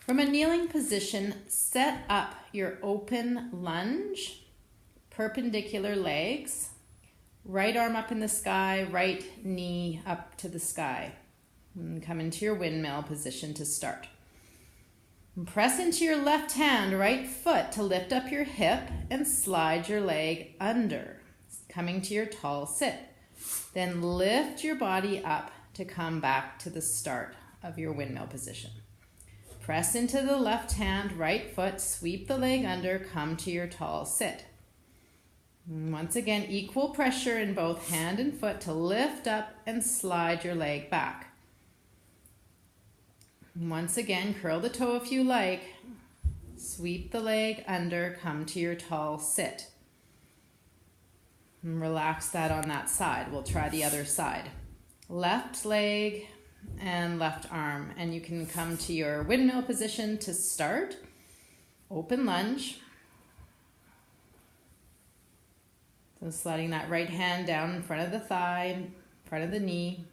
From a kneeling position, set up your open lunge, perpendicular legs, right arm up in the sky, right knee up to the sky. And come into your windmill position to start. And press into your left hand, right foot to lift up your hip and slide your leg under, coming to your tall sit. Then lift your body up to come back to the start of your windmill position. Press into the left hand, right foot, sweep the leg under, come to your tall sit. And once again, equal pressure in both hand and foot to lift up and slide your leg back. And once again, curl the toe if you like, sweep the leg under, come to your tall sit. And relax that on that side. We'll try the other side. Left leg and left arm, and you can come to your windmill position to start. Open lunge. So sliding that right hand down in front of the thigh, in front of the knee.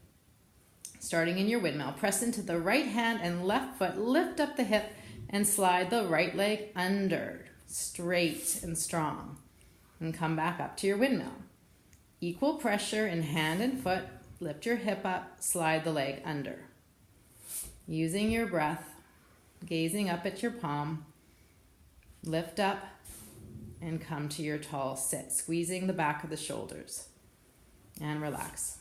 Starting in your windmill, press into the right hand and left foot, lift up the hip and slide the right leg under, straight and strong. And come back up to your windmill. Equal pressure in hand and foot. Lift your hip up, slide the leg under. Using your breath, gazing up at your palm, lift up and come to your tall sit, squeezing the back of the shoulders and relax.